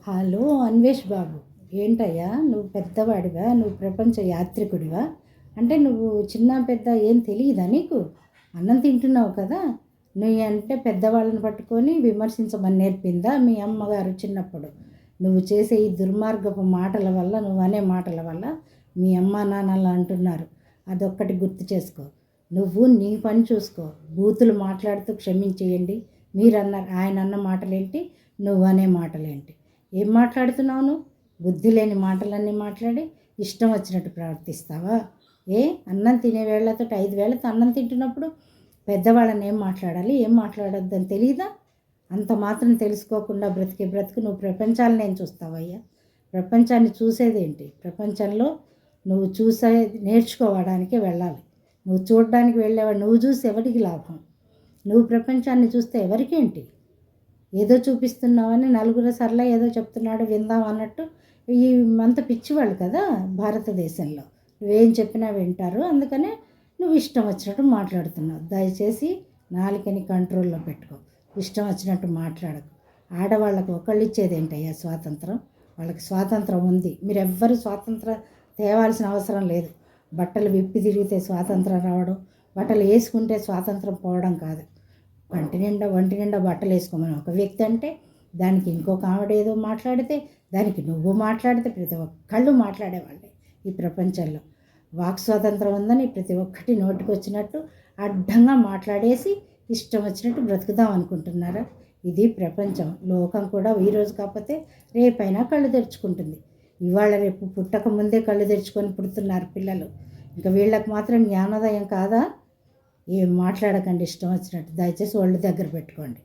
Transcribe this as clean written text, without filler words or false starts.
Hello Anvesh బాబు, ఏంటయ్యా నువ్వు పెద్దవాడివా? నువ్వు ప్రపంచ యాత్రికుడివా? అంటే నువ్వు చిన్న పెద్ద ఏం తెలియదా నీకు? అన్నం తింటున్నావు కదా. నువ్వు అంటే పెద్దవాళ్ళని పట్టుకొని విమర్శించమని నేర్పిందా మీ అమ్మగారు చిన్నప్పుడు? నువ్వు చేసే ఈ దుర్మార్గపు మాటల వల్ల, నువ్వు అనే మాటల వల్ల మీ అమ్మ నాన్నలు అంటున్నారు. అదొక్కటి గుర్తు చేసుకో. నువ్వు నీ పని చూసుకో. బూతులు మాట్లాడుతూ క్షమించేయండి. మీరన్నారు, ఆయన అన్న మాటలేంటి, నువ్వు అనే మాటలేంటి? ఏం మాట్లాడుతున్నావు నువ్వు? బుద్ధి లేని మాటలన్నీ మాట్లాడి ఇష్టం వచ్చినట్టు ప్రవర్తిస్తావా? అన్నం తినే వేళ్లతో 5 వేళ్లతో అన్నం తింటున్నప్పుడు పెద్దవాళ్ళని ఏం మాట్లాడాలి, ఏం మాట్లాడొద్దని తెలియదా? అంత మాత్రం తెలుసుకోకుండా బ్రతికే బ్రతుకు నువ్వు ప్రపంచాన్ని ఏం చూస్తావయ్యా? ప్రపంచాన్ని చూసేదేంటి? ప్రపంచంలో నువ్వు నేర్చుకోవడానికే వెళ్ళాలి. నువ్వు చూడడానికి వెళ్ళేవాడు, నువ్వు చూసి ఎవరికి లాభం? నువ్వు ప్రపంచాన్ని చూస్తే ఎవరికేంటి? ఏదో చూపిస్తున్నావని నలుగురు సర్లే ఏదో చెప్తున్నాడు విందాం అన్నట్టు ఈ అంత పిచ్చివాళ్ళు కదా భారతదేశంలో. నువ్వేం చెప్పినా వింటారు. అందుకనే నువ్వు ఇష్టం వచ్చినట్టు మాట్లాడుతున్నావు. దయచేసి నాలుకని కంట్రోల్లో పెట్టుకో. ఇష్టం వచ్చినట్టు మాట్లాడకు. ఆడవాళ్ళకు ఒకళ్ళు ఇచ్చేది ఏంటయ్యా స్వాతంత్రం? వాళ్ళకి స్వాతంత్రం ఉంది. మీరెవ్వరు స్వాతంత్రం తేవాల్సిన అవసరం లేదు. బట్టలు విప్పి తిరిగితే స్వాతంత్రం రావడం, బట్టలు వేసుకుంటే స్వాతంత్రం పోవడం కాదు. ఒంటి నిండా బట్టలు వేసుకోమని ఒక వ్యక్తి అంటే, దానికి ఇంకొక ఆవిడ ఏదో మాట్లాడితే, దానికి నువ్వు మాట్లాడితే, ప్రతి ఒక్కళ్ళు మాట్లాడేవాళ్ళే ఈ ప్రపంచంలో. వాక్ స్వాతంత్రం ఉందని ప్రతి ఒక్కటి నోటికి వచ్చినట్టు అడ్డంగా మాట్లాడేసి ఇష్టం వచ్చినట్టు బ్రతుకుదాం అనుకుంటున్నారా? ఇది ప్రపంచం. లోకం కూడా ఈరోజు కాకపోతే రేపైనా కళ్ళు తెరుచుకుంటుంది. ఇవాళ రేపు పుట్టక ముందే కళ్ళు తెరుచుకొని పుడుతున్నారు పిల్లలు. ఇంకా వీళ్ళకి మాత్రం జ్ఞానోదయం కాదా? ఏం మాట్లాడకండి ఇష్టం వచ్చినట్టు. దయచేసి ఒళ్ళు దగ్గర పెట్టుకోండి.